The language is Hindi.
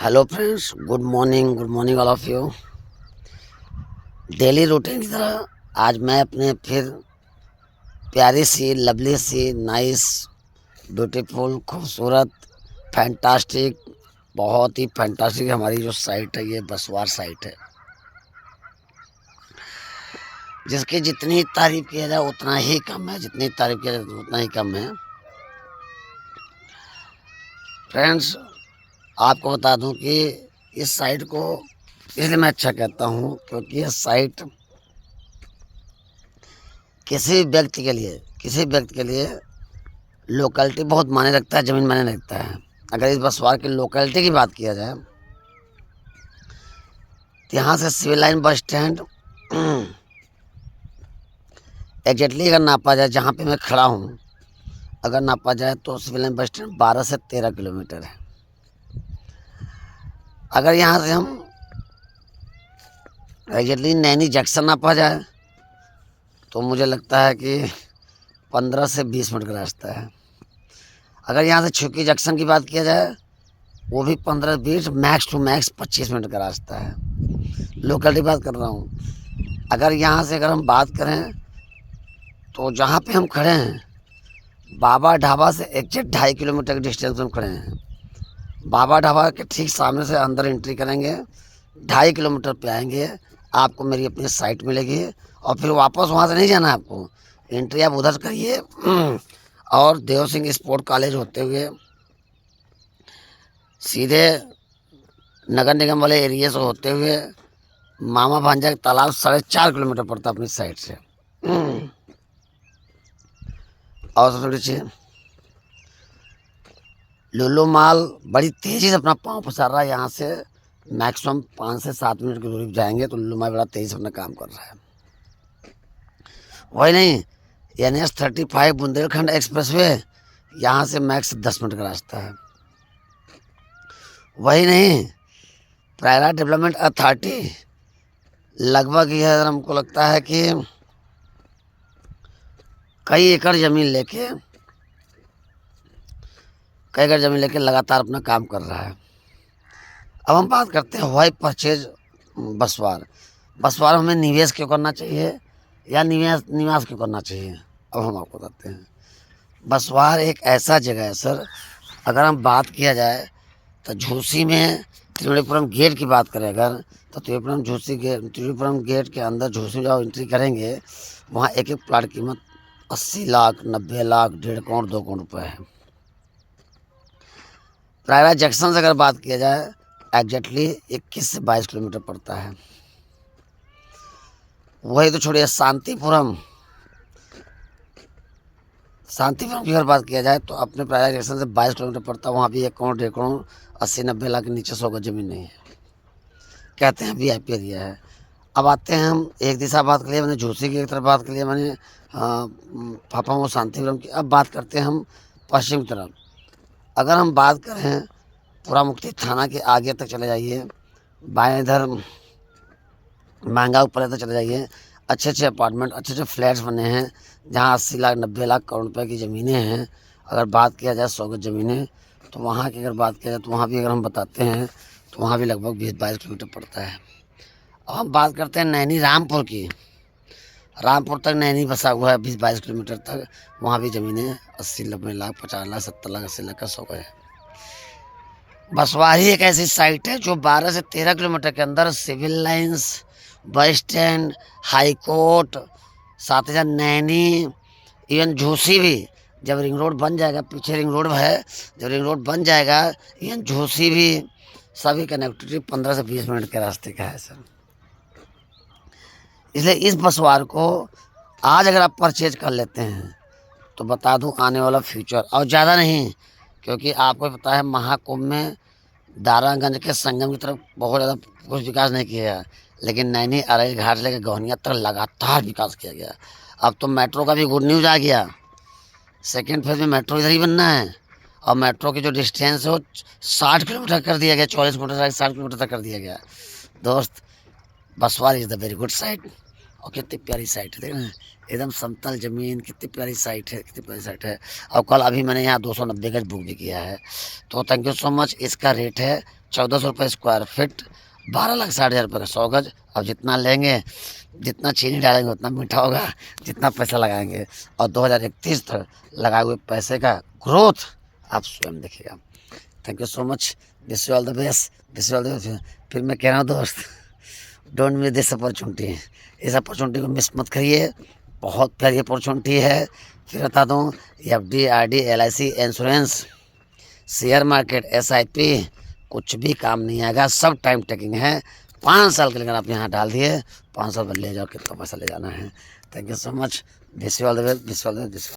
Hello friends, good morning all of you. Daily routine की तरह आज मैं अपने फिर प्यारी सी लवली सी नाइस ब्यूटीफुल खूबसूरत फैंटास्टिक बहुत ही फैंटास्टिक हमारी जो साइट है ये बसवार साइट है, जिसकी जितनी तारीफ किया जाए उतना ही कम है, जितनी तारीफ किया जाए उतना ही कम है। फ्रेंड्स, आपको बता दूं कि इस साइट को इसलिए मैं अच्छा कहता हूँ क्योंकि यह साइट किसी व्यक्ति के लिए लोकेलिटी बहुत मायने रखता है, ज़मीन मायने रखता है। अगर इस बसवार की लोकेलिटी की बात किया जाए तो यहाँ से civil line bus stand exactly अगर नापा जाए, जहाँ पे मैं खड़ा हूँ, अगर नापा जाए तो सिविल लाइन बस स्टैंड 12 से 13 किलोमीटर है। अगर यहाँ से हम एग्जैक्टली नैनी जंक्शन नापा जाए तो मुझे लगता है कि 15 से 20 मिनट का रास्ता है। अगर यहाँ से छुकी जंक्शन की बात किया जाए वो भी 15-20 मैक्स टू मैक्स 25 मिनट का रास्ता है। लोकल की बात कर रहा हूँ। अगर यहाँ से अगर हम बात करें तो जहाँ पे हम खड़े हैं बाबा ढाबा से एग्जैक्ट 2.5 किलोमीटर के डिस्टेंस में हम खड़े हैं। बाबा ढाबा के ठीक सामने से अंदर एंट्री करेंगे, 2.5 किलोमीटर पे आएंगे, आपको मेरी अपनी साइट मिलेगी। और फिर वापस वहाँ से नहीं जाना है आपको, एंट्री आप उधर करिए और देव सिंह स्पोर्ट कॉलेज होते हुए सीधे नगर निगम वाले एरिया से होते हुए मामा भांजा का तालाब 4.5 किलोमीटर पड़ता है अपनी साइड से। और थोड़ी सी लुल्लू माल बड़ी तेज़ी से अपना पाँव पसार रहा है। यहाँ से मैक्सिमम 5 से 7 मिनट की दूरी पर जाएंगे तो लुल्लू माल बड़ा तेज़ी से अपना काम कर रहा है। वही नहीं, NH-35 बुंदेलखंड एक्सप्रेसवे यहाँ से मैक्स 10 मिनट का रास्ता है। वही नहीं, प्रायरा डेवलपमेंट अथॉरिटी लगभग यह हमको लगता है कि कई एकड़ ज़मीन लेके लगातार अपना काम कर रहा है। अब हम बात करते हैं वाई परचेज बसवार हमें निवेश क्यों करना चाहिए या निवास क्यों करना चाहिए, अब हम आपको बताते हैं। बसवार एक ऐसा जगह है सर, अगर हम बात किया जाए तो झूसी में त्रिवेणीपुरम गेट की बात करें अगर, तो त्रिवेणीपुरम गेट के अंदर झूसी में जब एंट्री करेंगे वहाँ एक एक प्लाट की कीमत 80 लाख 90 लाख 1.5 करोड़ 2 करोड़ रुपये है। प्रायरा जंक्शन से अगर बात किया जाए एग्जैक्टली 21 से 22 किलोमीटर पड़ता है। वही तो छोड़िए, शांतिपुरम की अगर बात किया जाए तो अपने प्रायरा जंक्शन से 22 किलोमीटर पड़ता है। वहाँ भी 1 करोड़ 1.5 करोड़ 80-90 लाख के नीचे 100 गज जमीन नहीं है, कहते हैं VIP एरिया है। अब आते हैं हम एक दिशा बात कर लिया मैंने, झूसी की एक तरफ बात कर लिया मैंने, फाफा शांतिपुरम की। अब बात करते हैं हम पश्चिम की तरफ। अगर हम बात करें पूरा मुक्ति थाना के आगे तक चले जाइए, बाएं इधर महंगा ऊपर तक चले जाइए, अच्छे अच्छे अपार्टमेंट अच्छे अच्छे फ्लैट्स बने हैं जहाँ 80 लाख 90 लाख करोड़ रुपए की ज़मीनें हैं। अगर बात किया जाए 100 गज ज़मीनें, तो वहाँ की अगर बात किया जाए तो वहाँ भी अगर हम बताते हैं तो वहाँ भी लगभग 20-22 किलोमीटर पड़ता है। अब हम बात करते हैं नैनी रामपुर की। रामपुर तक नैनी बसा हुआ है 20-22 किलोमीटर तक, वहाँ भी ज़मीनें 80-90 लाख 50 लाख 70 लाख 80 लाख का 100 गज है। बसवारी एक ऐसी साइट है जो 12 से 13 किलोमीटर के अंदर civil lines bus stand high court साथ ही साथ नैनी इवन झूसी भी, जब रिंग रोड बन जाएगा, पीछे रिंग रोड है, जब रिंग रोड बन जाएगा इवन झूसी भी, सभी कनेक्टिविटी 15 से 20 मिनट के रास्ते का है सर। इसलिए इस बसवार को आज अगर आप परचेज कर लेते हैं तो बता दूं आने वाला फ्यूचर और ज़्यादा नहीं, क्योंकि आपको पता है महाकुंभ में दारागंज के संगम की तरफ बहुत ज़्यादा कुछ विकास नहीं किया है, लेकिन नैनी अरई घाट से लेकर गौनिया तक लगातार विकास किया गया। अब तो मेट्रो का भी गुड न्यूज़ आ गया, सेकेंड फेज में मेट्रो इधर ही बनना है और मेट्रो की जो डिस्टेंस है वो 60 किलोमीटर कर दिया गया, 40 किलोमीटर 60 किलोमीटर तक कर दिया गया। दोस्त, busbar is the very good site. और कितनी प्यारी साइट है, देख रहे हैं एकदम समतल ज़मीन, कितनी प्यारी साइट है। और कल अभी मैंने यहाँ 290 गज बुक भी किया है, तो थैंक यू सो मच। इसका रेट है 1400 रुपये स्क्वायर फीट, 12,60,000 रुपये का 100 गज। अब जितना लेंगे, जितना चीनी डालेंगे उतना मीठा होगा, जितना पैसा लगाएंगे। और 2031 तक लगाए हुए पैसे का ग्रोथ आप स्वयं देखिएगा। Thank you so much, wish you all the best, wish you all the best. फिर मैं कह रहा हूँ दोस्त, डोंट मिस दिस अपॉर्चुनिटी, इस अपॉर्चुनिटी को मिस मत करिए, बहुत प्यारी अपॉर्चुनिटी है। फिर बता दूँ, FD, RD, LIC, insurance, share market, SIP कुछ भी काम नहीं आएगा, सब टाइम टेकिंग है। 5 साल के लिए अगर आप यहाँ डाल दिए, 5 साल बाद ले जाओ, कितना पैसा ले जाना है। Thank you so much, wish you all the best, wish you all the best.